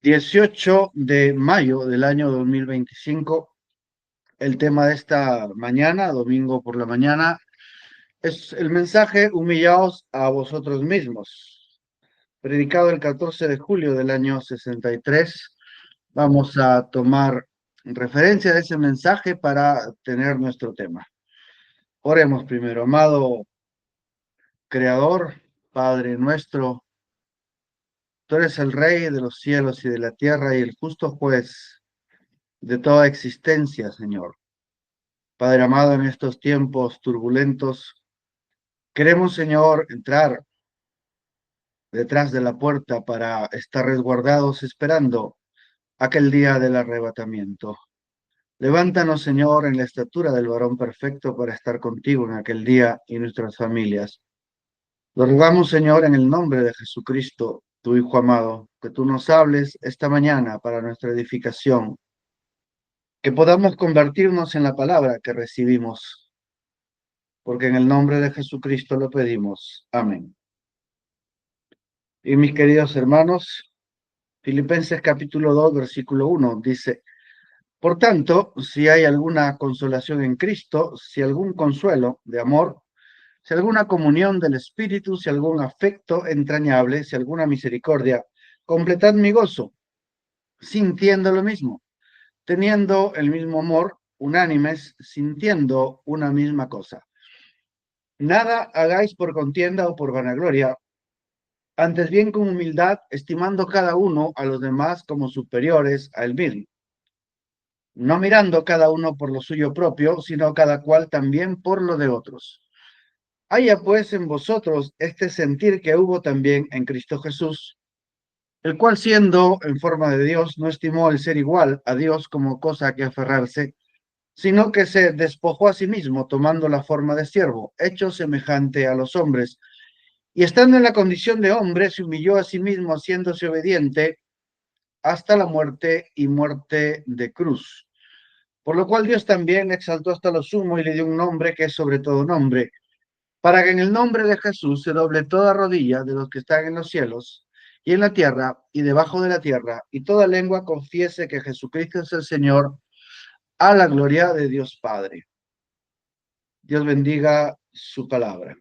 18 de mayo del año 2025. El tema de esta mañana, domingo por la mañana, es el mensaje humillaos a vosotros mismos, predicado el 14 de julio del año 63. Vamos a tomar referencia de ese mensaje para tener nuestro tema. Oremos primero. Amado Creador, Padre nuestro, tú eres el Rey de los cielos y de la tierra y el justo juez de toda existencia, Señor. Padre amado, en estos tiempos turbulentos, queremos, Señor, entrar detrás de la puerta para estar resguardados esperando aquel día del arrebatamiento. Levántanos, Señor, en la estatura del varón perfecto para estar contigo en aquel día y nuestras familias. Lo rogamos, Señor, en el nombre de Jesucristo, tu Hijo amado, que tú nos hables esta mañana para nuestra edificación, que podamos convertirnos en la palabra que recibimos, porque en el nombre de Jesucristo lo pedimos. Amén. Y mis queridos hermanos, Filipenses capítulo 2, versículo 1 dice: por tanto, si hay alguna consolación en Cristo, si algún consuelo de amor, si alguna comunión del Espíritu, si algún afecto entrañable, si alguna misericordia, completad mi gozo, sintiendo lo mismo, teniendo el mismo amor, unánimes, sintiendo una misma cosa. Nada hagáis por contienda o por vanagloria, antes bien con humildad, estimando cada uno a los demás como superiores a él mismo, no mirando cada uno por lo suyo propio, sino cada cual también por lo de otros. Haya pues en vosotros este sentir que hubo también en Cristo Jesús, el cual siendo en forma de Dios, no estimó el ser igual a Dios como cosa a que aferrarse, sino que se despojó a sí mismo, tomando la forma de siervo, hecho semejante a los hombres, y estando en la condición de hombre, se humilló a sí mismo, haciéndose obediente hasta la muerte y muerte de cruz. Por lo cual Dios también le exaltó hasta lo sumo y le dio un nombre que es sobre todo nombre, para que en el nombre de Jesús se doble toda rodilla de los que están en los cielos y en la tierra y debajo de la tierra, y toda lengua confiese que Jesucristo es el Señor, a la gloria de Dios Padre. Dios bendiga su palabra.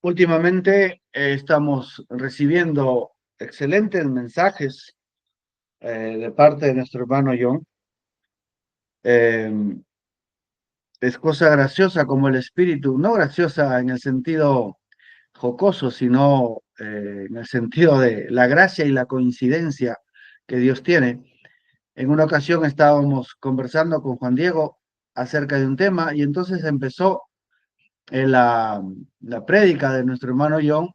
Últimamente estamos recibiendo excelentes mensajes de parte de nuestro hermano John. Eh, es cosa graciosa como el espíritu, no graciosa en el sentido jocoso, sino en el sentido de la gracia y la coincidencia que Dios tiene. En una ocasión estábamos conversando con Juan Diego acerca de un tema y entonces empezó la prédica de nuestro hermano John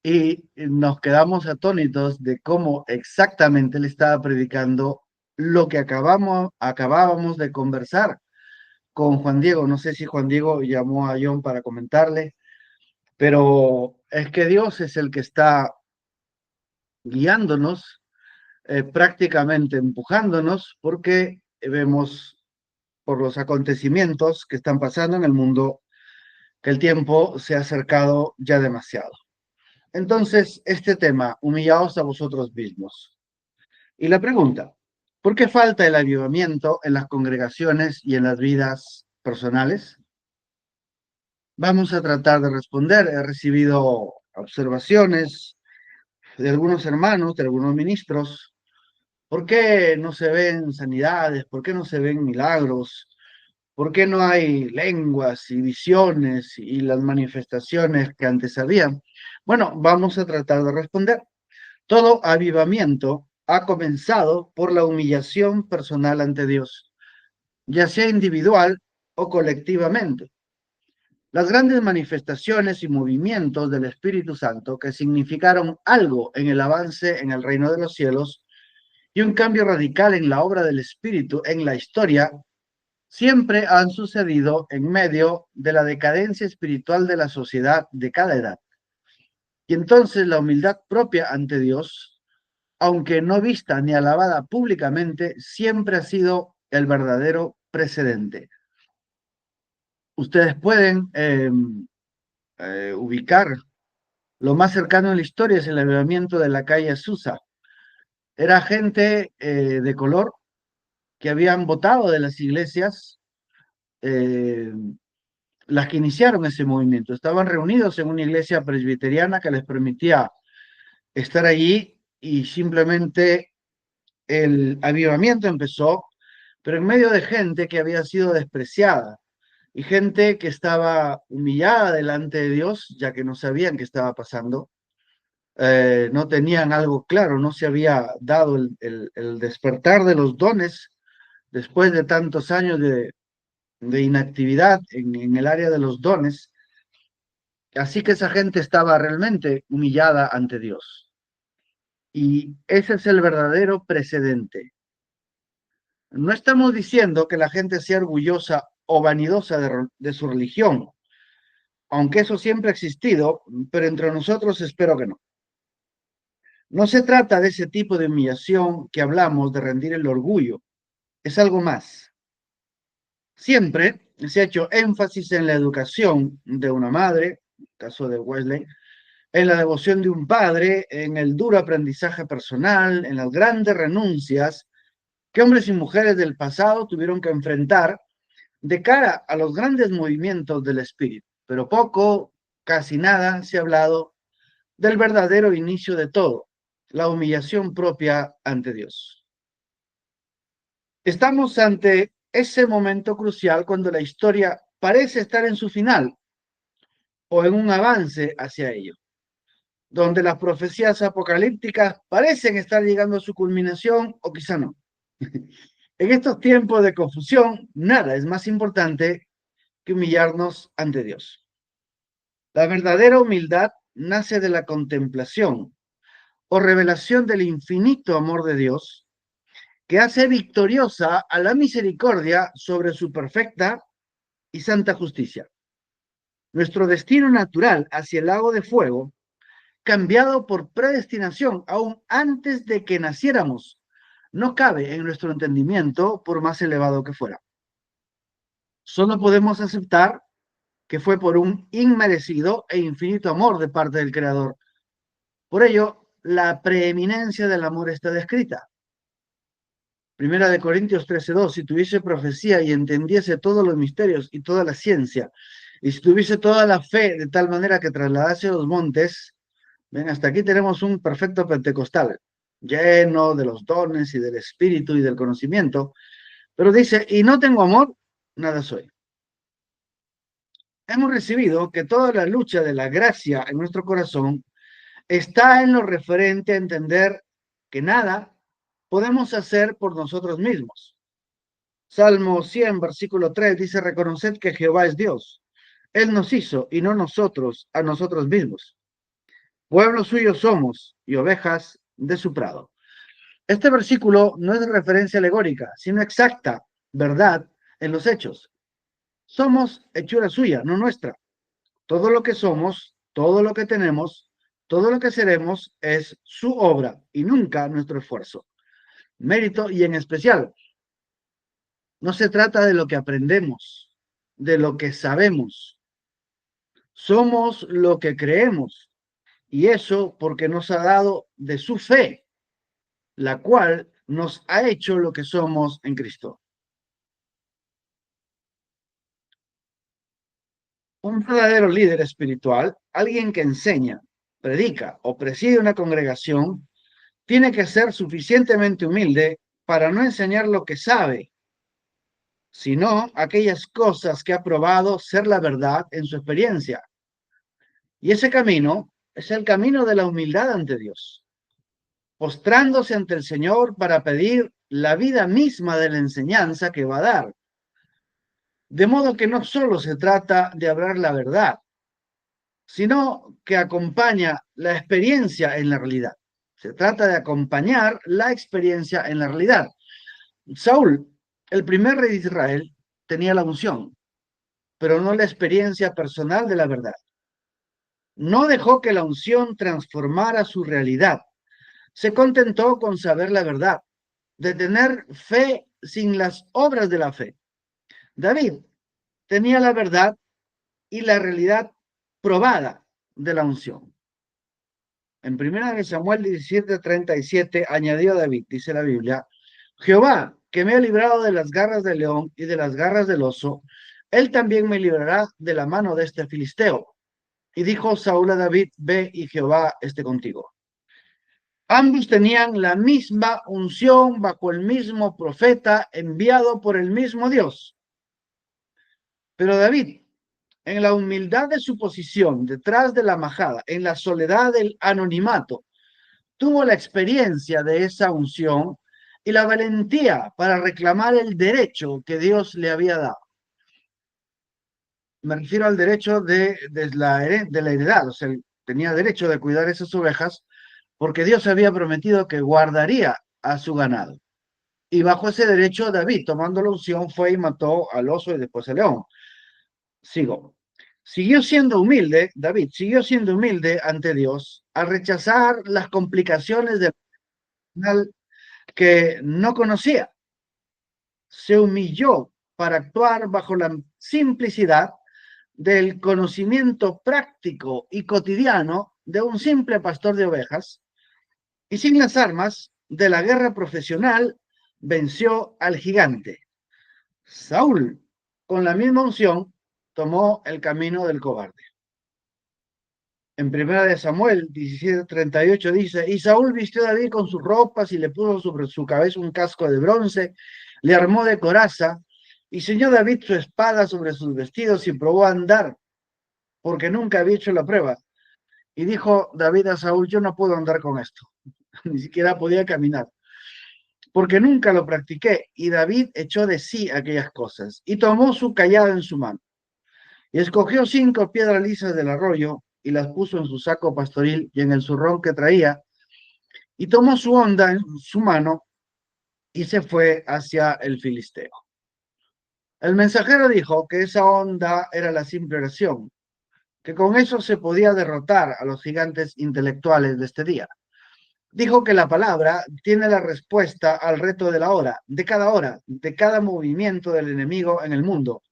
y nos quedamos atónitos de cómo exactamente le estaba predicando lo que acabábamos de conversar con Juan Diego. No sé si Juan Diego llamó a John para comentarle, pero es que Dios es el que está guiándonos, prácticamente empujándonos, porque vemos por los acontecimientos que están pasando en el mundo que el tiempo se ha acercado ya demasiado. Entonces, este tema, humillaos a vosotros mismos. Y la pregunta, ¿por qué falta el avivamiento en las congregaciones y en las vidas personales? Vamos a tratar de responder. He recibido observaciones de algunos hermanos, de algunos ministros. ¿Por qué no se ven sanidades? ¿Por qué no se ven milagros? ¿Por qué no hay lenguas y visiones y las manifestaciones que antes había? Bueno, vamos a tratar de responder. Todo avivamiento ha comenzado por la humillación personal ante Dios, ya sea individual o colectivamente. Las grandes manifestaciones y movimientos del Espíritu Santo que significaron algo en el avance en el reino de los cielos y un cambio radical en la obra del Espíritu en la historia, siempre han sucedido en medio de la decadencia espiritual de la sociedad de cada edad. Y entonces la humildad propia ante Dios, aunque no vista ni alabada públicamente, siempre ha sido el verdadero precedente. Ustedes pueden ubicar Lo más cercano en la historia es el avivamiento de la calle Susa. Era gente de color que habían votado de las iglesias, eh, las que iniciaron ese movimiento. Estaban reunidos en una iglesia presbiteriana que les permitía estar allí y simplemente el avivamiento empezó, pero en medio de gente que había sido despreciada y gente que estaba humillada delante de Dios, ya que no sabían qué estaba pasando, no tenían algo claro, no se había dado el despertar de los dones después de tantos años de inactividad en el área de los dones. Así que esa gente estaba realmente humillada ante Dios. Y ese es el verdadero precedente. No estamos diciendo que la gente sea orgullosa o vanidosa de su religión, aunque eso siempre ha existido, pero entre nosotros espero que no. No se trata de ese tipo de humillación que hablamos de rendir el orgullo, es algo más. Siempre se ha hecho énfasis en la educación de una madre, en el caso de Wesley, en la devoción de un padre, en el duro aprendizaje personal, en las grandes renuncias que hombres y mujeres del pasado tuvieron que enfrentar de cara a los grandes movimientos del espíritu. Pero poco, casi nada, se ha hablado del verdadero inicio de todo, la humillación propia ante Dios. Estamos ante ese momento crucial cuando la historia parece estar en su final o en un avance hacia ello, donde las profecías apocalípticas parecen estar llegando a su culminación o quizá no. En estos tiempos de confusión, nada es más importante que humillarnos ante Dios. La verdadera humildad nace de la contemplación o revelación del infinito amor de Dios que hace victoriosa a la misericordia sobre su perfecta y santa justicia. Nuestro destino natural hacia el lago de fuego, cambiado por predestinación aún antes de que naciéramos, no cabe en nuestro entendimiento por más elevado que fuera. Solo podemos aceptar que fue por un inmerecido e infinito amor de parte del Creador. Por ello, la preeminencia del amor está descrita. Primera de Corintios 13:2, si tuviese profecía y entendiese todos los misterios y toda la ciencia, y si tuviese toda la fe de tal manera que trasladase los montes, ven, hasta aquí tenemos un perfecto pentecostal, lleno de los dones y del espíritu y del conocimiento, pero dice, y no tengo amor, nada soy. Hemos recibido que toda la lucha de la gracia en nuestro corazón está en lo referente a entender que nada podemos hacer por nosotros mismos. Salmo 100, versículo 3 dice, reconoced que Jehová es Dios. Él nos hizo y no nosotros a nosotros mismos. Pueblo suyo somos y ovejas de su prado. Este versículo no es de referencia alegórica, sino exacta, verdad en los hechos. Somos hechura suya, no nuestra. Todo lo que somos, todo lo que tenemos, todo lo que seremos es su obra y nunca nuestro esfuerzo, mérito y en especial. No se trata de lo que aprendemos, de lo que sabemos. Somos lo que creemos y eso porque nos ha dado de su fe, la cual nos ha hecho lo que somos en Cristo. Un verdadero líder espiritual, alguien que enseña, predica o preside una congregación, tiene que ser suficientemente humilde para no enseñar lo que sabe, sino aquellas cosas que ha probado ser la verdad en su experiencia. Y ese camino es el camino de la humildad ante Dios, postrándose ante el Señor para pedir la vida misma de la enseñanza que va a dar. De modo que no solo se trata de hablar la verdad, sino que acompaña la experiencia en la realidad. Se trata de acompañar la experiencia en la realidad. Saúl, el primer rey de Israel, tenía la unción, pero no la experiencia personal de la verdad. No dejó que la unción transformara su realidad. Se contentó con saber la verdad, de tener fe sin las obras de la fe. David tenía la verdad y la realidad probada de la unción. En 1 Samuel 17:37 añadió David, dice la Biblia, Jehová, que me ha librado de las garras del león y de las garras del oso, él también me librará de la mano de este filisteo. Y dijo Saúl a David, ve y Jehová esté contigo. Ambos tenían la misma unción bajo el mismo profeta enviado por el mismo Dios. Pero David, en la humildad de su posición detrás de la majada, en la soledad del anonimato, tuvo la experiencia de esa unción y la valentía para reclamar el derecho que Dios le había dado. Me refiero al derecho de la heredad, o sea, él tenía derecho de cuidar esas ovejas porque Dios había prometido que guardaría a su ganado. Y bajo ese derecho, David, tomando la unción, fue y mató al oso y después al león. Sigo. Siguió siendo humilde, David siguió siendo humilde ante Dios al rechazar las complicaciones del final que no conocía. Se humilló para actuar bajo la simplicidad del conocimiento práctico y cotidiano de un simple pastor de ovejas y sin las armas de la guerra profesional venció al gigante. Saúl, con la misma unción, tomó el camino del cobarde. En 1 Samuel 17:38 dice, y Saúl vistió a David con sus ropas y le puso sobre su cabeza un casco de bronce, le armó de coraza y ceñó David su espada sobre sus vestidos y probó a andar, porque nunca había hecho la prueba. Y dijo David a Saúl, yo no puedo andar con esto, ni siquiera podía caminar, porque nunca lo practiqué. Y David echó de sí aquellas cosas y tomó su cayado en su mano y escogió 5 piedras lisas del arroyo y las puso en su saco pastoril y en el zurrón que traía, y tomó su honda en su mano y se fue hacia el filisteo. El mensajero dijo que esa honda era la simple oración, que con eso se podía derrotar a los gigantes intelectuales de este día. Dijo que la palabra tiene la respuesta al reto de la hora, de cada movimiento del enemigo en el mundo.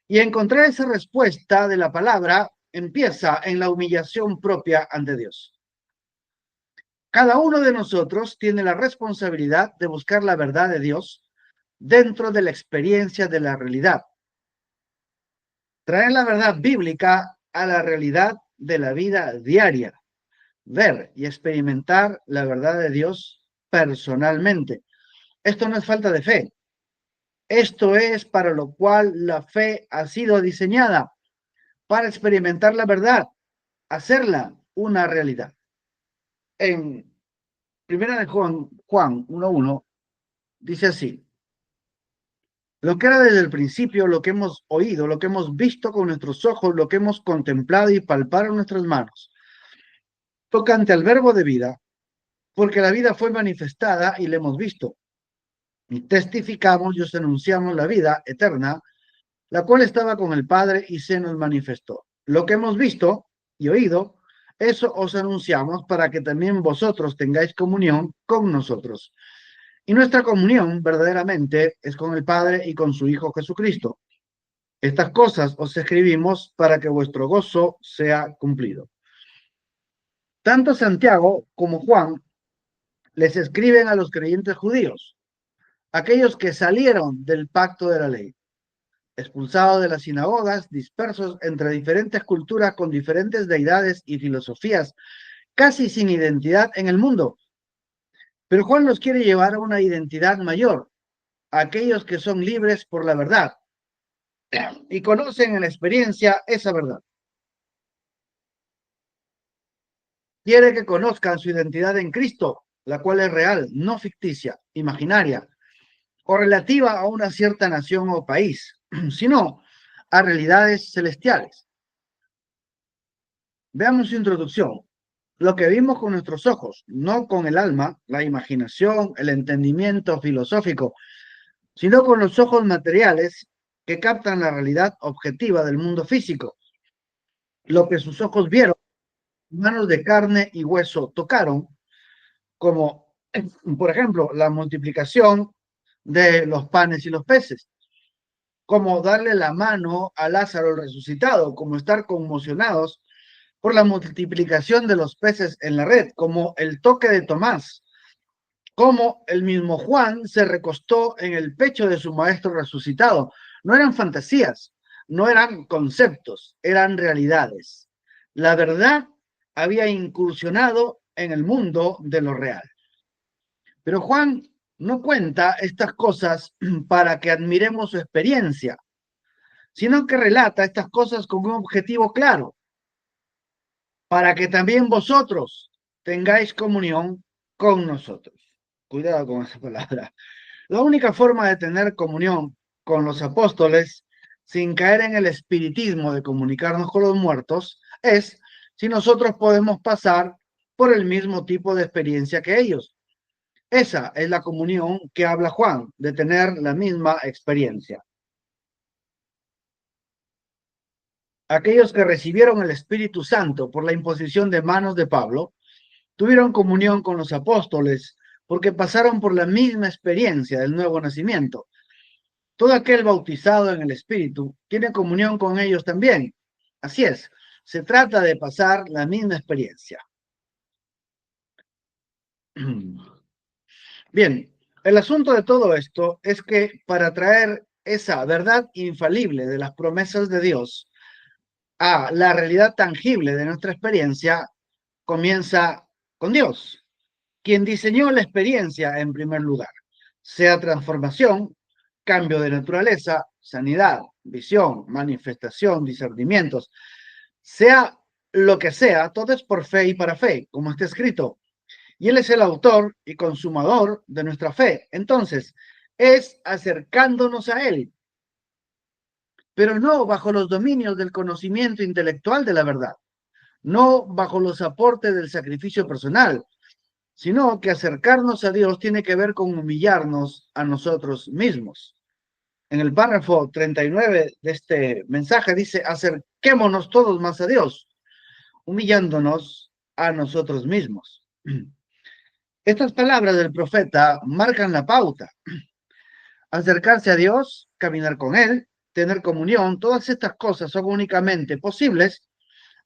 Y encontrar esa respuesta de la palabra empieza en la humillación propia ante Dios. Cada uno de nosotros tiene la responsabilidad de buscar la verdad de Dios dentro de la experiencia de la realidad. Traer la verdad bíblica a la realidad de la vida diaria. Ver y experimentar la verdad de Dios personalmente. Esto no es falta de fe. Esto es para lo cual la fe ha sido diseñada, para experimentar la verdad, hacerla una realidad. En 1 Juan 1:1 dice así, lo que era desde el principio, lo que hemos oído, lo que hemos visto con nuestros ojos, lo que hemos contemplado y palpado en nuestras manos, tocante al verbo de vida, porque la vida fue manifestada y la hemos visto. Y testificamos y os anunciamos la vida eterna, la cual estaba con el Padre y se nos manifestó. Lo que hemos visto y oído, eso os anunciamos para que también vosotros tengáis comunión con nosotros. Y nuestra comunión verdaderamente es con el Padre y con su Hijo Jesucristo. Estas cosas os escribimos para que vuestro gozo sea cumplido. Tanto Santiago como Juan les escriben a los creyentes judíos, aquellos que salieron del pacto de la ley, expulsados de las sinagogas, dispersos entre diferentes culturas con diferentes deidades y filosofías, casi sin identidad en el mundo. Pero Juan los quiere llevar a una identidad mayor, a aquellos que son libres por la verdad y conocen en la experiencia esa verdad. Quiere que conozcan su identidad en Cristo, la cual es real, no ficticia, imaginaria, o relativa a una cierta nación o país, sino a realidades celestiales. Veamos su introducción. Lo que vimos con nuestros ojos, no con el alma, la imaginación, el entendimiento filosófico, sino con los ojos materiales que captan la realidad objetiva del mundo físico. Lo que sus ojos vieron, manos de carne y hueso tocaron, como por ejemplo la multiplicación de los panes y los peces, como darle la mano a Lázaro el resucitado, como estar conmocionados por la multiplicación de los peces en la red, como el toque de Tomás, como el mismo Juan se recostó en el pecho de su maestro resucitado. No eran fantasías, no eran conceptos, eran realidades. La verdad había incursionado en el mundo de lo real. Pero Juan no cuenta estas cosas para que admiremos su experiencia, sino que relata estas cosas con un objetivo claro, para que también vosotros tengáis comunión con nosotros. Cuidado con esa palabra. La única forma de tener comunión con los apóstoles sin caer en el espiritismo de comunicarnos con los muertos es si nosotros podemos pasar por el mismo tipo de experiencia que ellos. Esa es la comunión que habla Juan, de tener la misma experiencia. Aquellos que recibieron el Espíritu Santo por la imposición de manos de Pablo, tuvieron comunión con los apóstoles porque pasaron por la misma experiencia del nuevo nacimiento. Todo aquel bautizado en el Espíritu tiene comunión con ellos también. Así es, se trata de pasar la misma experiencia. Bien, el asunto de todo esto es que para traer esa verdad infalible de las promesas de Dios a la realidad tangible de nuestra experiencia, comienza con Dios, quien diseñó la experiencia en primer lugar, sea transformación, cambio de naturaleza, sanidad, visión, manifestación, discernimientos, sea lo que sea, todo es por fe y para fe, como está escrito. Y Él es el autor y consumador de nuestra fe. Entonces, es acercándonos a Él, pero no bajo los dominios del conocimiento intelectual de la verdad, no bajo los aportes del sacrificio personal, sino que acercarnos a Dios tiene que ver con humillarnos a nosotros mismos. En el párrafo 39 de este mensaje dice, acerquémonos todos más a Dios, humillándonos a nosotros mismos. Estas palabras del profeta marcan la pauta. Acercarse a Dios, caminar con Él, tener comunión, todas estas cosas son únicamente posibles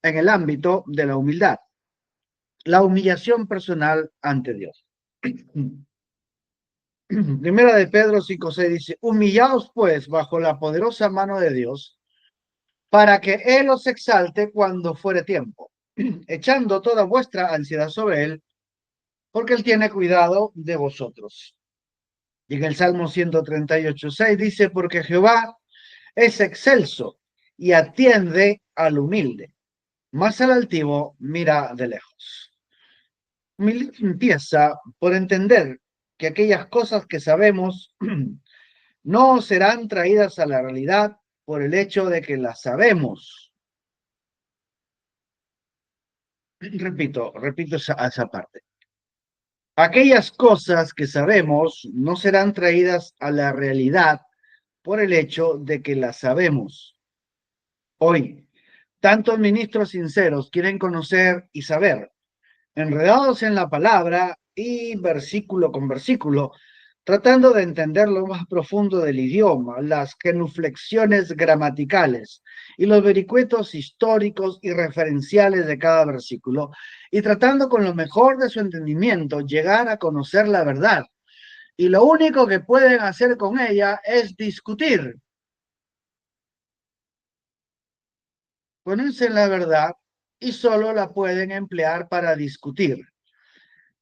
en el ámbito de la humildad, la humillación personal ante Dios. Primera de Pedro 5:6 dice, humillaos pues bajo la poderosa mano de Dios, para que Él os exalte cuando fuere tiempo, echando toda vuestra ansiedad sobre Él, porque Él tiene cuidado de vosotros. Y en el Salmo 138:6 dice, porque Jehová es excelso y atiende al humilde, mas al altivo mira de lejos. Humildad empieza por entender que aquellas cosas que sabemos no serán traídas a la realidad por el hecho de que las sabemos. Repito esa parte. Aquellas cosas que sabemos no serán traídas a la realidad por el hecho de que las sabemos. Hoy, tantos ministros sinceros quieren conocer y saber, enredados en la palabra y versículo con versículo, tratando de entender lo más profundo del idioma, las genuflexiones gramaticales y los vericuetos históricos y referenciales de cada versículo, y tratando con lo mejor de su entendimiento llegar a conocer la verdad. Y lo único que pueden hacer con ella es discutir. Conocen la verdad y solo la pueden emplear para discutir,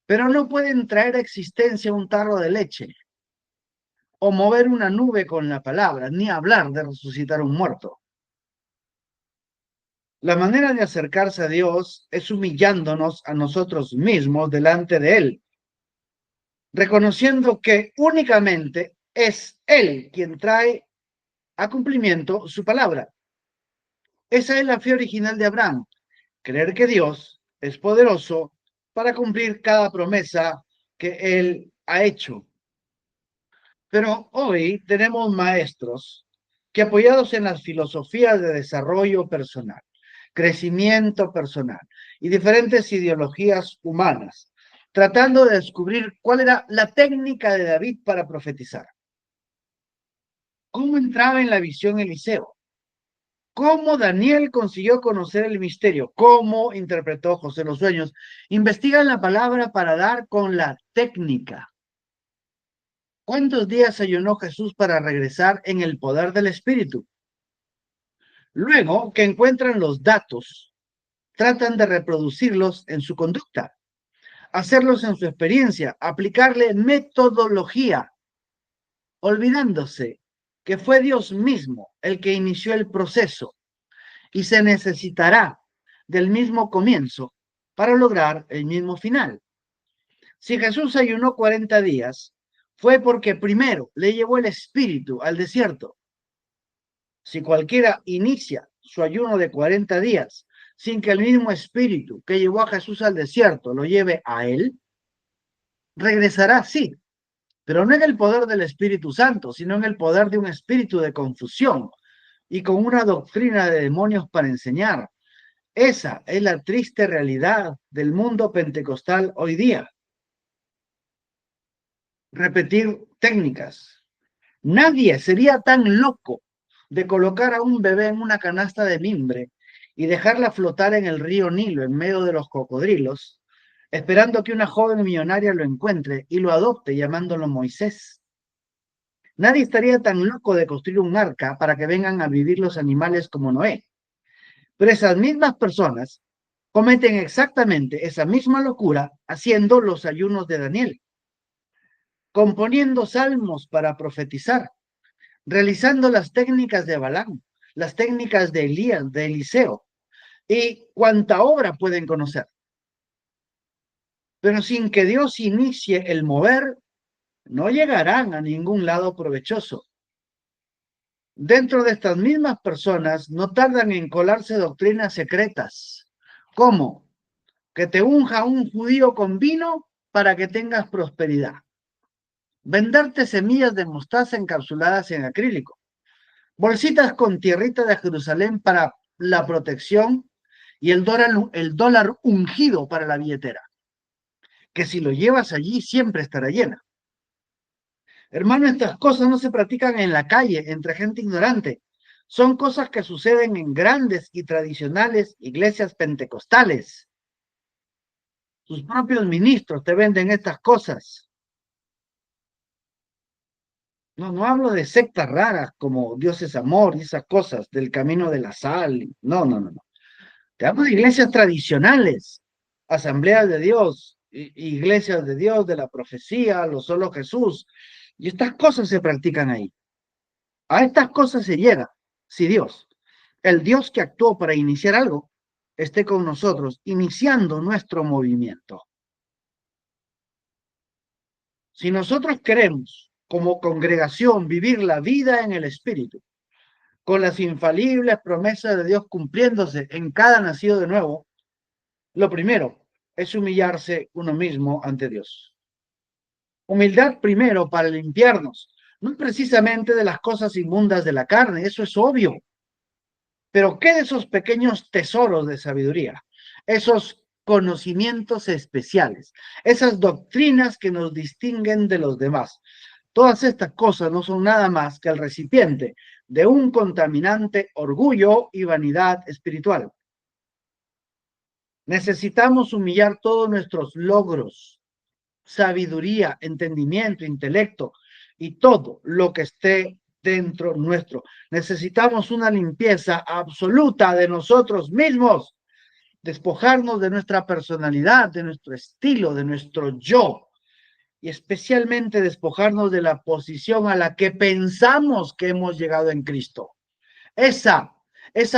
pero no pueden traer a existencia un tarro de leche o mover una nube con la palabra, ni hablar de resucitar un muerto. La manera de acercarse a Dios es humillándonos a nosotros mismos delante de Él, reconociendo que únicamente es Él quien trae a cumplimiento su palabra. Esa es la fe original de Abraham, creer que Dios es poderoso para cumplir cada promesa que Él ha hecho. Pero hoy tenemos maestros que apoyados en las filosofías de desarrollo personal, crecimiento personal y diferentes ideologías humanas, tratando de descubrir cuál era la técnica de David para profetizar. ¿Cómo entraba en la visión Eliseo? ¿Cómo Daniel consiguió conocer el misterio? ¿Cómo interpretó José los sueños? Investigan la palabra para dar con la técnica. ¿Cuántos días ayunó Jesús para regresar en el poder del Espíritu? Luego que encuentran los datos, tratan de reproducirlos en su conducta, hacerlos en su experiencia, aplicarle metodología, olvidándose que fue Dios mismo el que inició el proceso y se necesitará del mismo comienzo para lograr el mismo final. Si Jesús ayunó 40 días, fue porque primero le llevó el Espíritu al desierto. Si cualquiera inicia su ayuno de 40 días sin que el mismo Espíritu que llevó a Jesús al desierto lo lleve a él, regresará, sí, pero no en el poder del Espíritu Santo, sino en el poder de un espíritu de confusión y con una doctrina de demonios para enseñar. Esa es la triste realidad del mundo pentecostal hoy día. Repetir técnicas. Nadie sería tan loco de colocar a un bebé en una canasta de mimbre y dejarla flotar en el río Nilo en medio de los cocodrilos, esperando que una joven millonaria lo encuentre y lo adopte llamándolo Moisés. Nadie estaría tan loco de construir un arca para que vengan a vivir los animales como Noé. Pero esas mismas personas cometen exactamente esa misma locura haciendo los ayunos de Daniel, componiendo salmos para profetizar, realizando las técnicas de Balaam, las técnicas de Elías, de Eliseo, y cuánta obra pueden conocer. Pero sin que Dios inicie el mover, no llegarán a ningún lado provechoso. Dentro de estas mismas personas no tardan en colarse doctrinas secretas, como que te unja un judío con vino para que tengas prosperidad, venderte semillas de mostaza encapsuladas en acrílico, bolsitas con tierrita de Jerusalén para la protección y el dólar ungido para la billetera, que si lo llevas allí siempre estará llena. Hermano, estas cosas no se practican en la calle, entre gente ignorante. Son cosas que suceden en grandes y tradicionales iglesias pentecostales. Sus propios ministros te venden estas cosas. No, no hablo de sectas raras como Dios es amor y esas cosas del camino de la sal. No, no, no, no. Te hablo de iglesias tradicionales, asambleas de Dios, iglesias de Dios, de la profecía, lo solo Jesús. Y estas cosas se practican ahí. A estas cosas se llega si Dios, el Dios que actuó para iniciar algo, esté con nosotros, iniciando nuestro movimiento. Si nosotros queremos, como congregación, vivir la vida en el Espíritu, con las infalibles promesas de Dios cumpliéndose en cada nacido de nuevo, lo primero es humillarse uno mismo ante Dios. Humildad primero para limpiarnos, no precisamente de las cosas inmundas de la carne, eso es obvio. Pero ¿qué de esos pequeños tesoros de sabiduría? Esos conocimientos especiales, esas doctrinas que nos distinguen de los demás. Todas estas cosas no son nada más que el recipiente de un contaminante orgullo y vanidad espiritual. Necesitamos humillar todos nuestros logros, sabiduría, entendimiento, intelecto y todo lo que esté dentro nuestro. Necesitamos una limpieza absoluta de nosotros mismos, despojarnos de nuestra personalidad, de nuestro estilo, de nuestro yo, y especialmente despojarnos de la posición a la que pensamos que hemos llegado en Cristo. Esa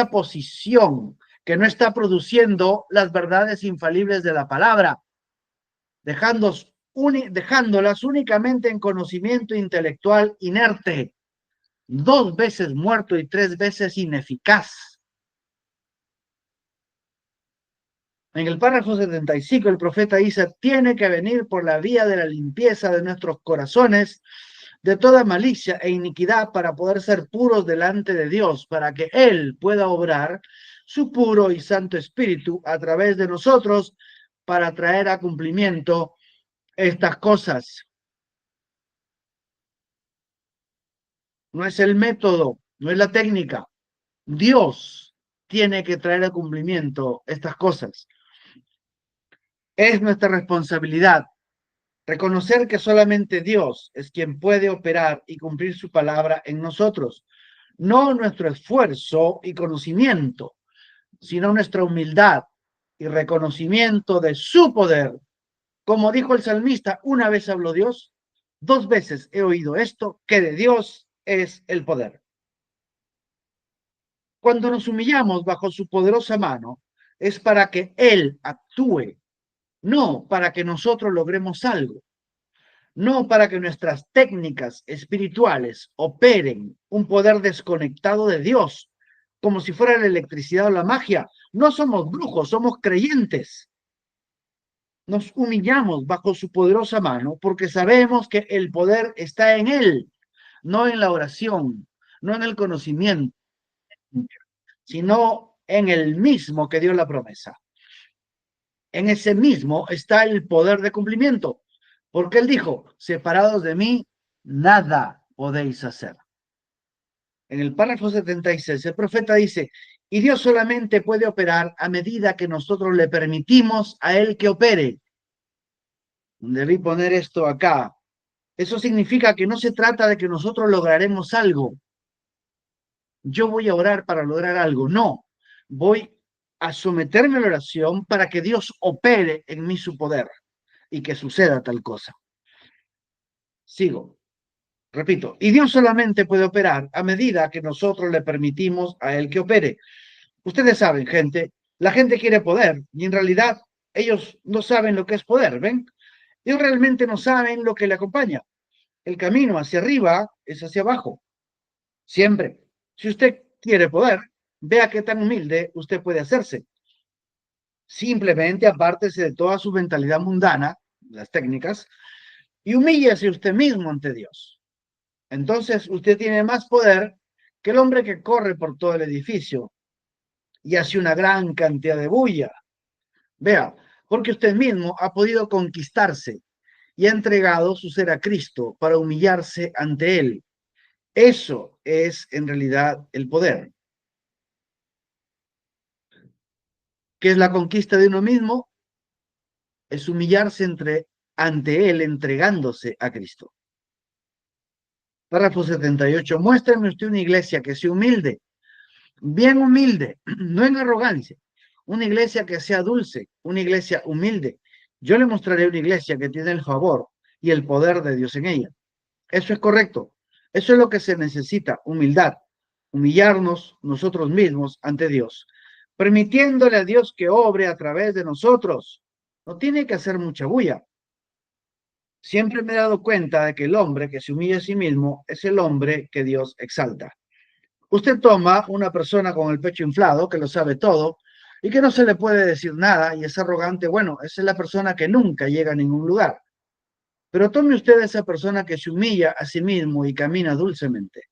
posición que no está produciendo las verdades infalibles de la palabra, dejándolas únicamente en conocimiento intelectual inerte, 2 veces muerto y 3 veces ineficaz. En el párrafo 75, el profeta Isa tiene que venir por la vía de la limpieza de nuestros corazones de toda malicia e iniquidad para poder ser puros delante de Dios, para que Él pueda obrar su puro y santo espíritu a través de nosotros para traer a cumplimiento estas cosas. No es el método, no es la técnica, Dios tiene que traer a cumplimiento estas cosas. Es nuestra responsabilidad reconocer que solamente Dios es quien puede operar y cumplir su palabra en nosotros, no nuestro esfuerzo y conocimiento, sino nuestra humildad y reconocimiento de su poder. Como dijo el salmista, una vez habló Dios, dos veces he oído esto, que de Dios es el poder. Cuando nos humillamos bajo su poderosa mano, es para que Él actúe, no para que nosotros logremos algo, no para que nuestras técnicas espirituales operen un poder desconectado de Dios, como si fuera la electricidad o la magia. No somos brujos, somos creyentes. Nos humillamos bajo su poderosa mano porque sabemos que el poder está en Él, no en la oración, no en el conocimiento, sino en el mismo que dio la promesa. En ese mismo está el poder de cumplimiento, porque Él dijo, separados de mí, nada podéis hacer. En el párrafo 76, el profeta dice, y Dios solamente puede operar a medida que nosotros le permitimos a Él que opere. Debí poner esto acá. Eso significa que no se trata de que nosotros lograremos algo. Yo voy a orar para lograr algo. No, voy a someterme a la oración para que Dios opere en mí su poder y que suceda tal cosa. Sigo. Repito, y Dios solamente puede operar a medida que nosotros le permitimos a Él que opere. Ustedes saben, gente, la gente quiere poder y en realidad ellos no saben lo que es poder, ¿ven? Ellos realmente no saben lo que le acompaña. El camino hacia arriba es hacia abajo, siempre. Si usted quiere poder, vea qué tan humilde usted puede hacerse. Simplemente apártese de toda su mentalidad mundana, las técnicas, y humíllese usted mismo ante Dios. Entonces usted tiene más poder que el hombre que corre por todo el edificio y hace una gran cantidad de bulla. Vea, porque usted mismo ha podido conquistarse y ha entregado su ser a Cristo para humillarse ante Él. Eso es en realidad el poder. ¿Qué es la conquista de uno mismo? Es humillarse ante Él entregándose a Cristo. Párrafo 78. Muéstrame usted una iglesia que sea humilde, bien humilde, no en arrogancia. Una iglesia que sea dulce, una iglesia humilde. Yo le mostraré una iglesia que tiene el favor y el poder de Dios en ella. Eso es correcto. Eso es lo que se necesita, humildad. Humillarnos nosotros mismos ante Dios, permitiéndole a Dios que obre a través de nosotros. No tiene que hacer mucha bulla. Siempre me he dado cuenta de que el hombre que se humilla a sí mismo es el hombre que Dios exalta. Usted toma una persona con el pecho inflado, que lo sabe todo, y que no se le puede decir nada, y es arrogante, bueno, esa es la persona que nunca llega a ningún lugar. Pero tome usted a esa persona que se humilla a sí mismo y camina dulcemente.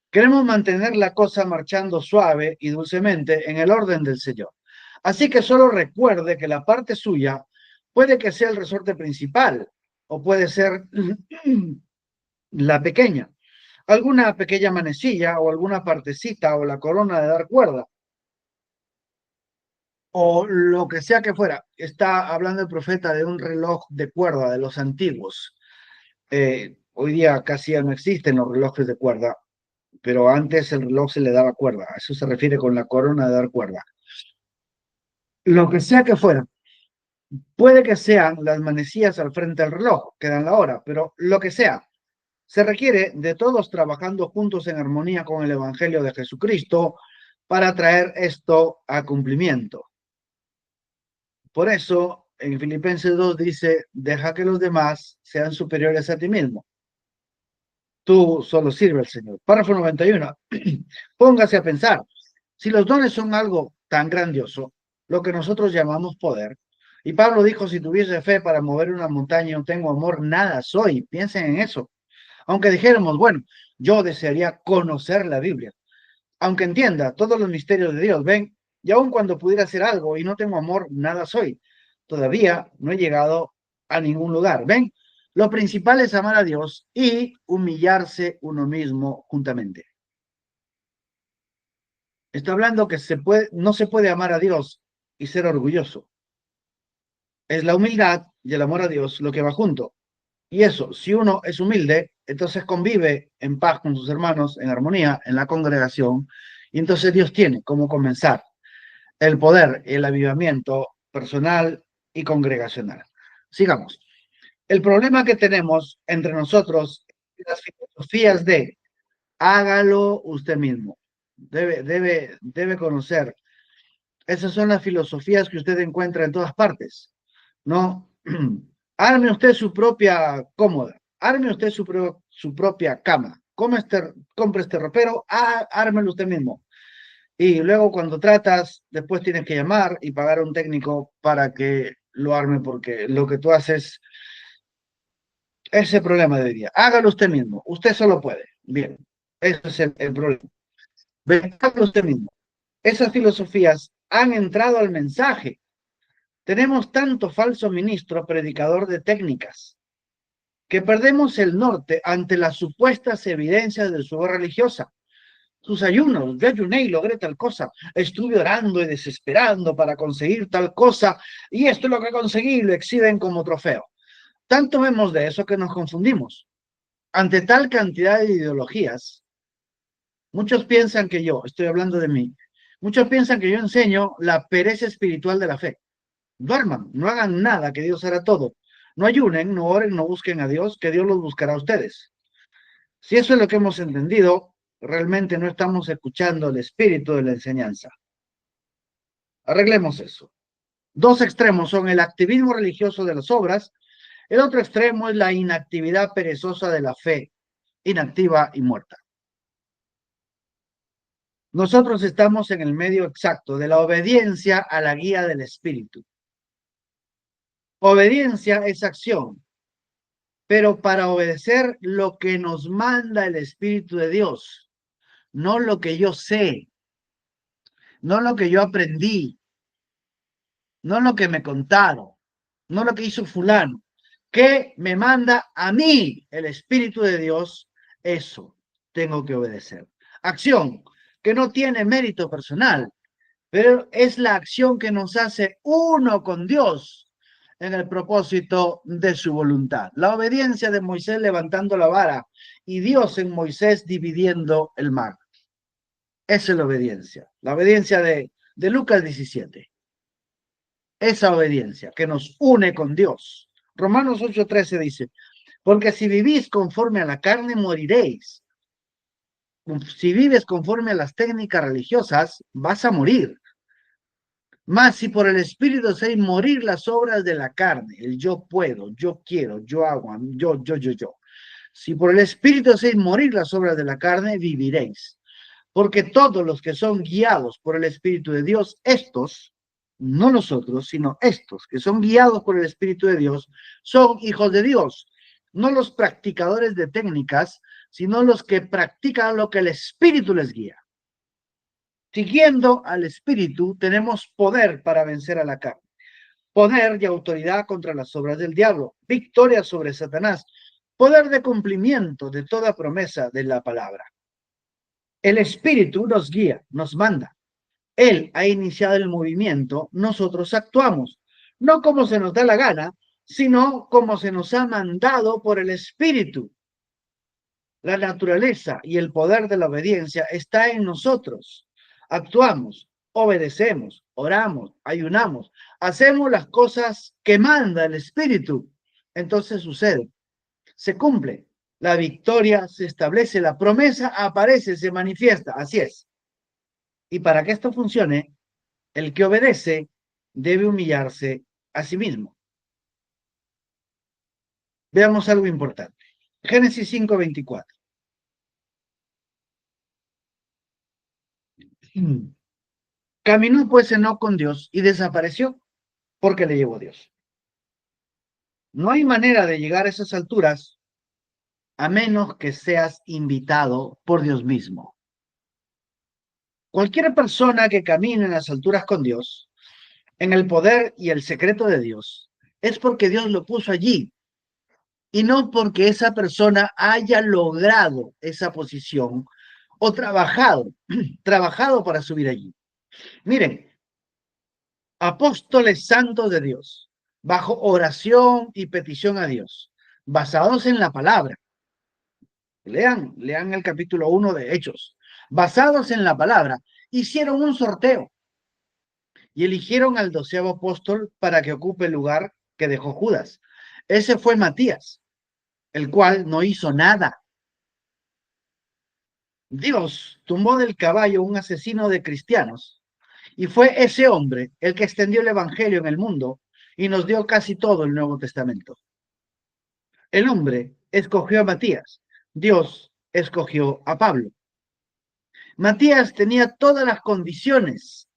Queremos mantener la cosa marchando suave y dulcemente en el orden del Señor. Así que solo recuerde que la parte suya puede que sea el resorte principal o puede ser la pequeña, alguna pequeña manecilla o alguna partecita o la corona de dar cuerda o lo que sea que fuera. Está hablando el profeta de un reloj de cuerda de los antiguos. Hoy día casi ya no existen los relojes de cuerda, pero antes el reloj se le daba cuerda. A eso se refiere con la corona de dar cuerda. Lo que sea que fuera, puede que sean las manecillas al frente del reloj, que dan la hora, pero lo que sea, se requiere de todos trabajando juntos en armonía con el Evangelio de Jesucristo para traer esto a cumplimiento. Por eso, en Filipenses 2 dice, deja que los demás sean superiores a ti mismo. Tú solo sirve al Señor. Párrafo 91. Póngase a pensar, si los dones son algo tan grandioso, lo que nosotros llamamos poder, y Pablo dijo, si tuviese fe para mover una montaña y no tengo amor, nada soy. Piensen en eso. Aunque dijéramos, bueno, yo desearía conocer la Biblia, aunque entienda todos los misterios de Dios, ven, y aun cuando pudiera hacer algo y no tengo amor, nada soy. Todavía no he llegado a ningún lugar, ven. Lo principal es amar a Dios y humillarse uno mismo juntamente. Está hablando que no se puede amar a Dios y ser orgulloso. Es la humildad y el amor a Dios lo que va junto. Y eso, si uno es humilde, entonces convive en paz con sus hermanos, en armonía, en la congregación, y entonces Dios tiene cómo comenzar el poder, el avivamiento personal y congregacional. Sigamos. El problema que tenemos entre nosotros es las filosofías de hágalo usted mismo. Debe conocer. Esas son las filosofías que usted encuentra en todas partes. No, arme usted su propia cómoda, arme usted su propia cama, compre este ropero, ármelo usted mismo. Y luego cuando tratas, después tienes que llamar y pagar a un técnico para que lo arme, porque lo que tú haces, ese problema debería. Hágalo usted mismo, usted solo puede. Bien, ese es el problema. Hágalo usted mismo. Esas filosofías han entrado al mensaje. Tenemos tanto falso ministro, predicador de técnicas, que perdemos el norte ante las supuestas evidencias de su voz religiosa. Sus ayunos, yo ayuné y logré tal cosa, estuve orando y desesperando para conseguir tal cosa, y esto es lo que conseguí y lo exhiben como trofeo. Tanto vemos de eso que nos confundimos. Ante tal cantidad de ideologías, muchos piensan que yo, estoy hablando de mí, muchos piensan que yo enseño la pereza espiritual de la fe. Duerman, no hagan nada, que Dios hará todo. No ayunen, no oren, no busquen a Dios, que Dios los buscará a ustedes. Si eso es lo que hemos entendido, realmente no estamos escuchando el espíritu de la enseñanza. Arreglemos eso. Dos extremos son el activismo religioso de las obras, el otro extremo es la inactividad perezosa de la fe, inactiva y muerta. Nosotros estamos en el medio exacto de la obediencia a la guía del espíritu. Obediencia es acción, pero para obedecer lo que nos manda el Espíritu de Dios, no lo que yo sé, no lo que yo aprendí, no lo que me contaron, no lo que hizo fulano, que me manda a mí el Espíritu de Dios, eso tengo que obedecer. Acción que no tiene mérito personal, pero es la acción que nos hace uno con Dios en el propósito de su voluntad. La obediencia de Moisés levantando la vara y Dios en Moisés dividiendo el mar. Esa es la obediencia de Lucas 17. Esa obediencia que nos une con Dios. Romanos 8:13 dice, porque si vivís conforme a la carne, moriréis. Si vives conforme a las técnicas religiosas, vas a morir. Mas si por el Espíritu hacéis morir las obras de la carne, el yo puedo, yo quiero, yo hago, yo. Si por el Espíritu hacéis morir las obras de la carne, viviréis. Porque todos los que son guiados por el Espíritu de Dios, estos, no nosotros, sino estos que son guiados por el Espíritu de Dios, son hijos de Dios. No los practicadores de técnicas, sino los que practican lo que el Espíritu les guía. Siguiendo al Espíritu, tenemos poder para vencer a la carne, poder y autoridad contra las obras del diablo, victoria sobre Satanás, poder de cumplimiento de toda promesa de la palabra. El Espíritu nos guía, nos manda. Él ha iniciado el movimiento, nosotros actuamos, no como se nos da la gana, sino como se nos ha mandado por el Espíritu. La naturaleza y el poder de la obediencia está en nosotros. Actuamos, obedecemos, oramos, ayunamos, hacemos las cosas que manda el Espíritu. Entonces sucede, se cumple, la victoria se establece, la promesa aparece, se manifiesta, así es. Y para que esto funcione, el que obedece debe humillarse a sí mismo. Veamos algo importante. Génesis 5:24. Caminó pues Enoc con Dios y desapareció porque le llevó Dios. No hay manera de llegar a esas alturas a menos que seas invitado por Dios mismo. Cualquier persona que camine en las alturas con Dios, en el poder y el secreto de Dios, es porque Dios lo puso allí y no porque esa persona haya logrado esa posición o trabajado, trabajado para subir allí. Miren, apóstoles santos de Dios, bajo oración y petición a Dios, basados en la palabra. Lean el capítulo 1 de Hechos. Basados en la palabra, hicieron un sorteo y eligieron al 12º apóstol para que ocupe el lugar que dejó Judas. Ese fue Matías, el cual no hizo nada. Dios tumbó del caballo un asesino de cristianos y fue ese hombre el que extendió el evangelio en el mundo y nos dio casi todo el Nuevo Testamento. El hombre escogió a Matías, Dios escogió a Pablo. Matías tenía todas las condiciones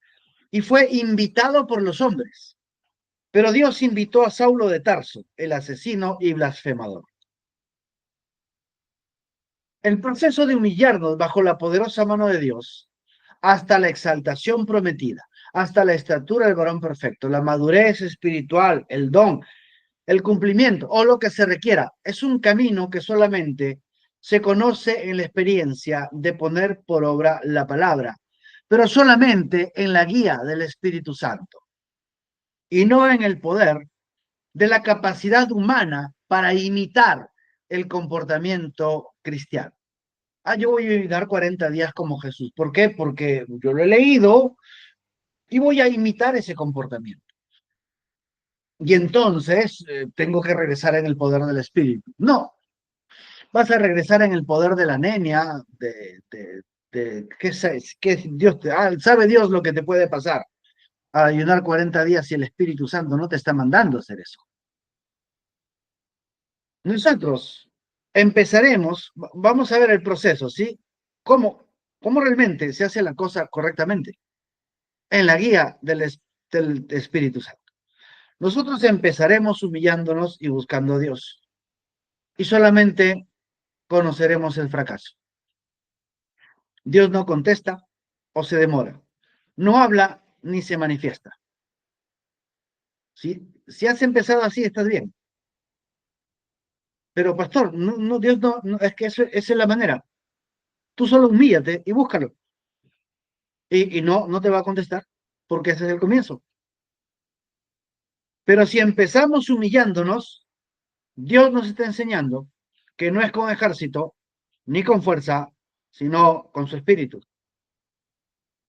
y fue invitado por los hombres, pero Dios invitó a Saulo de Tarso, el asesino y blasfemador. El proceso de humillarnos bajo la poderosa mano de Dios hasta la exaltación prometida, hasta la estatura del varón perfecto, la madurez espiritual, el don, el cumplimiento o lo que se requiera, es un camino que solamente se conoce en la experiencia de poner por obra la palabra, pero solamente en la guía del Espíritu Santo y no en el poder de la capacidad humana para imitar el comportamiento cristiano. Yo voy a dar 40 días como Jesús. ¿Por qué? Porque yo lo he leído y voy a imitar ese comportamiento. Y entonces tengo que regresar en el poder del Espíritu. No, vas a regresar en el poder de la anemia, que Dios sabe Dios lo que te puede pasar al ayunar 40 días y el Espíritu Santo no te está mandando a hacer eso. Nosotros empezaremos, vamos a ver el proceso, ¿sí? ¿Cómo realmente se hace la cosa correctamente? En la guía del Espíritu Santo. Nosotros empezaremos humillándonos y buscando a Dios. Y solamente conoceremos el fracaso. Dios no contesta o se demora. No habla ni se manifiesta. Si has empezado así, estás bien. Pero pastor, Dios no, es que esa es la manera. Tú solo humíllate y búscalo. Y no te va a contestar, porque ese es el comienzo. Pero si empezamos humillándonos, Dios nos está enseñando que no es con ejército ni con fuerza, sino con su espíritu.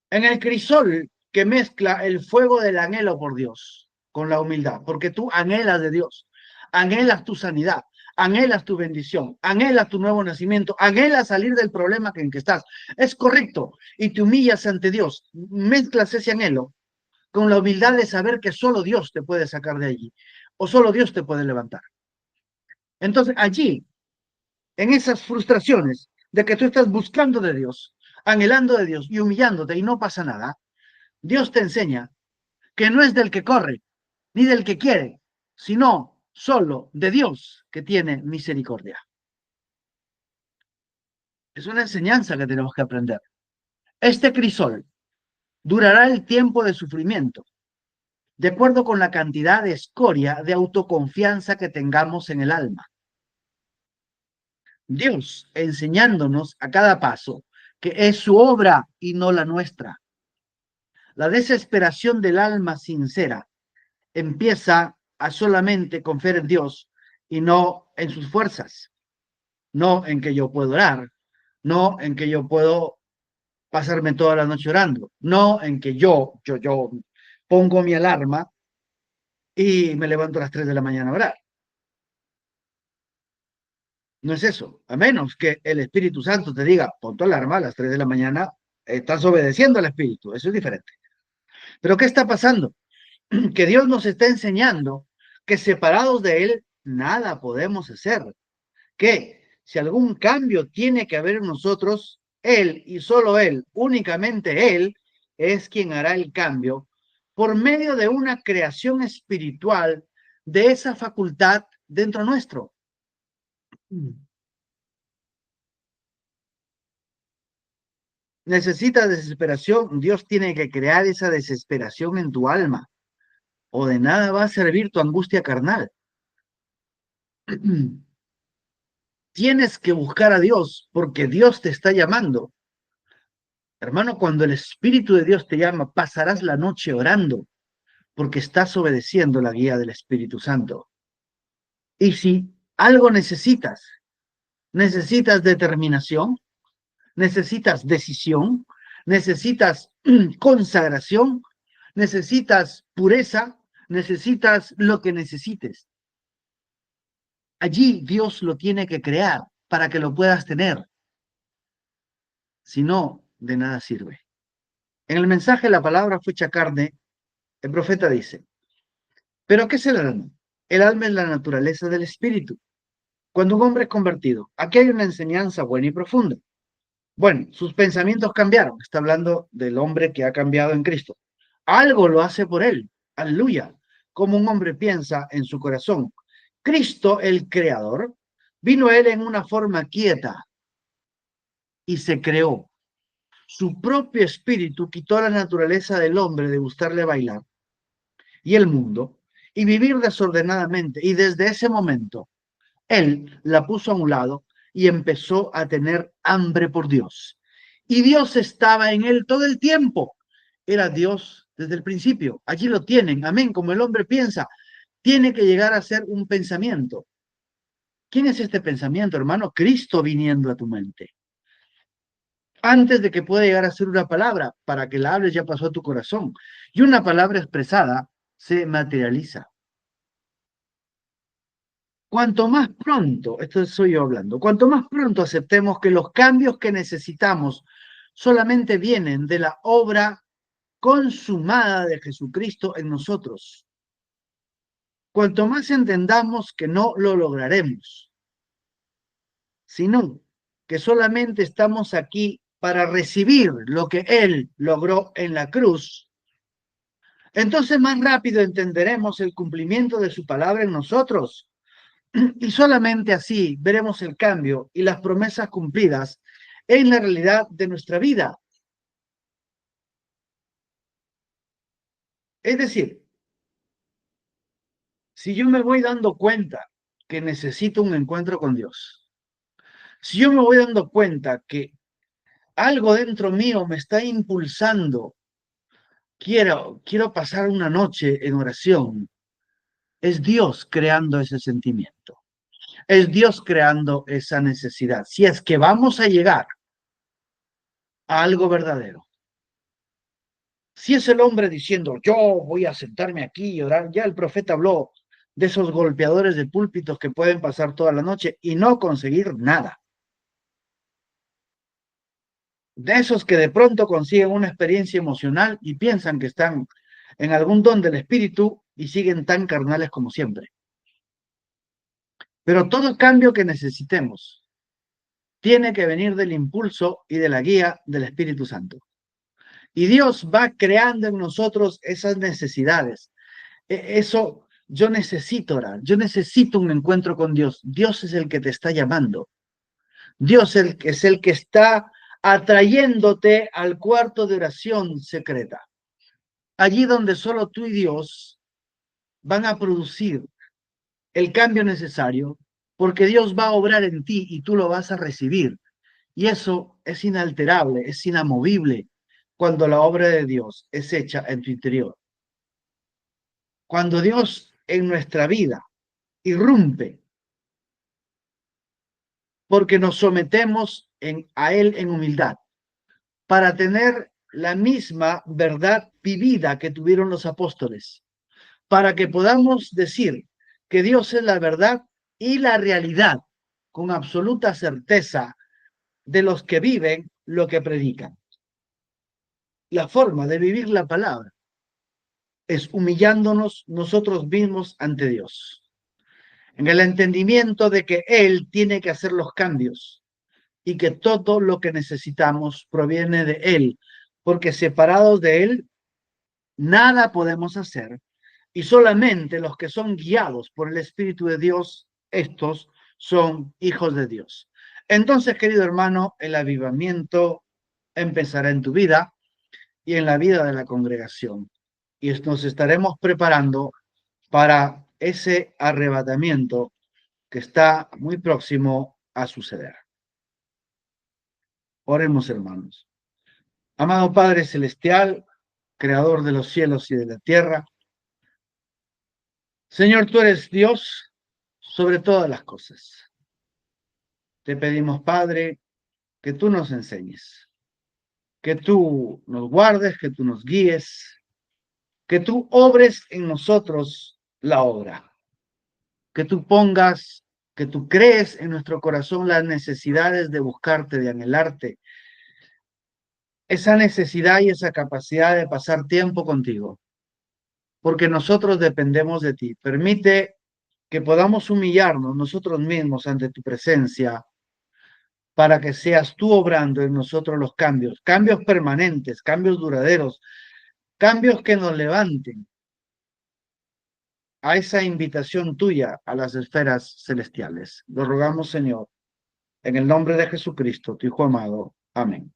En el crisol que mezcla el fuego del anhelo por Dios con la humildad, porque tú anhelas de Dios, anhelas tu sanidad, anhelas tu bendición, anhelas tu nuevo nacimiento, anhelas salir del problema en que estás. Es correcto, y te humillas ante Dios, mezclas ese anhelo con la humildad de saber que solo Dios te puede sacar de allí, o solo Dios te puede levantar. Entonces, allí, en esas frustraciones de que tú estás buscando de Dios, anhelando de Dios y humillándote y no pasa nada, Dios te enseña que no es del que corre, ni del que quiere, sino solo de Dios que tiene misericordia. Es una enseñanza que tenemos que aprender. Este crisol durará el tiempo de sufrimiento, de acuerdo con la cantidad de escoria de autoconfianza que tengamos en el alma. Dios enseñándonos a cada paso que es su obra y no la nuestra. La desesperación del alma sincera empieza a solamente confiar en Dios y no en sus fuerzas, no en que yo puedo orar, no en que yo puedo pasarme toda la noche orando, no en que yo pongo mi alarma y me levanto a las 3 de la mañana a orar. No es eso, a menos que el Espíritu Santo te diga, pon tu alarma a las 3 de la mañana, estás obedeciendo al Espíritu, eso es diferente. Pero ¿qué está pasando? Que Dios nos está enseñando que separados de Él, nada podemos hacer. Que si algún cambio tiene que haber en nosotros, Él y solo Él, únicamente Él, es quien hará el cambio por medio de una creación espiritual de esa facultad dentro nuestro. Necesitas desesperación, Dios tiene que crear esa desesperación en tu alma, o de nada va a servir tu angustia carnal. Tienes que buscar a Dios porque Dios te está llamando Hermano, cuando el Espíritu de Dios te llama, pasarás la noche orando porque estás obedeciendo la guía del Espíritu Santo. Y si algo necesitas determinación, necesitas decisión, necesitas consagración, necesitas pureza, necesitas lo que necesites. Allí Dios lo tiene que crear para que lo puedas tener. Si no, de nada sirve. En el mensaje la palabra fue hecha carne, el profeta dice, ¿pero qué es el alma? El alma es la naturaleza del espíritu. Cuando un hombre es convertido, aquí hay una enseñanza buena y profunda. Bueno, sus pensamientos cambiaron. Está hablando del hombre que ha cambiado en Cristo. Algo lo hace por él. Aleluya. Como un hombre piensa en su corazón. Cristo, el creador, vino a él en una forma quieta y se creó. Su propio espíritu quitó la naturaleza del hombre de gustarle bailar y el mundo y vivir desordenadamente. Y desde ese momento, él la puso a un lado y empezó a tener hambre por Dios. Y Dios estaba en él todo el tiempo. Era Dios desde el principio. Allí lo tienen. Amén. Como el hombre piensa, tiene que llegar a ser un pensamiento. ¿Quién es este pensamiento, hermano? Cristo viniendo a tu mente. Antes de que pueda llegar a ser una palabra, para que la hables ya pasó a tu corazón. Y una palabra expresada se materializa. Cuanto más pronto, esto soy yo hablando, cuanto más pronto aceptemos que los cambios que necesitamos solamente vienen de la obra consumada de Jesucristo en nosotros, cuanto más entendamos que no lo lograremos, sino que solamente estamos aquí para recibir lo que Él logró en la cruz, entonces más rápido entenderemos el cumplimiento de su palabra en nosotros. Y solamente así veremos el cambio y las promesas cumplidas en la realidad de nuestra vida. Es decir, si yo me voy dando cuenta que necesito un encuentro con Dios, si yo me voy dando cuenta que algo dentro mío me está impulsando, quiero pasar una noche en oración, es Dios creando ese sentimiento, es Dios creando esa necesidad. Si es que vamos a llegar a algo verdadero. Si es el hombre diciendo, yo voy a sentarme aquí y orar, ya el profeta habló de esos golpeadores de púlpitos que pueden pasar toda la noche y no conseguir nada. De esos que de pronto consiguen una experiencia emocional y piensan que están en algún don del espíritu y siguen tan carnales como siempre. Pero todo cambio que necesitemos tiene que venir del impulso y de la guía del Espíritu Santo. Y Dios va creando en nosotros esas necesidades. Eso, yo necesito orar, yo necesito un encuentro con Dios. Dios es el que te está llamando. Dios es el que está atrayéndote al cuarto de oración secreta. Allí donde solo tú y Dios van a producir el cambio necesario, porque Dios va a obrar en ti y tú lo vas a recibir. Y eso es inalterable, es inamovible cuando la obra de Dios es hecha en tu interior. Cuando Dios en nuestra vida irrumpe, porque nos sometemos a Él en humildad, para tener la misma verdad vivida que tuvieron los apóstoles, para que podamos decir que Dios es la verdad y la realidad con absoluta certeza de los que viven lo que predican. La forma de vivir la palabra es humillándonos nosotros mismos ante Dios, en el entendimiento de que Él tiene que hacer los cambios y que todo lo que necesitamos proviene de Él, porque separados de Él, nada podemos hacer y solamente los que son guiados por el Espíritu de Dios, estos son hijos de Dios. Entonces, querido hermano, el avivamiento empezará en tu vida y en la vida de la congregación. Y nos estaremos preparando para ese arrebatamiento que está muy próximo a suceder. Oremos, hermanos. Amado Padre Celestial, Creador de los cielos y de la tierra, Señor, tú eres Dios sobre todas las cosas. Te pedimos, Padre, que tú nos enseñes, que tú nos guardes, que tú nos guíes, que tú obres en nosotros la obra, que tú pongas, que tú crees en nuestro corazón las necesidades de buscarte, de anhelarte, esa necesidad y esa capacidad de pasar tiempo contigo, porque nosotros dependemos de ti. Permite que podamos humillarnos nosotros mismos ante tu presencia para que seas tú obrando en nosotros los cambios, cambios permanentes, cambios duraderos, cambios que nos levanten a esa invitación tuya a las esferas celestiales. Lo rogamos, Señor, en el nombre de Jesucristo, tu Hijo amado. Amén.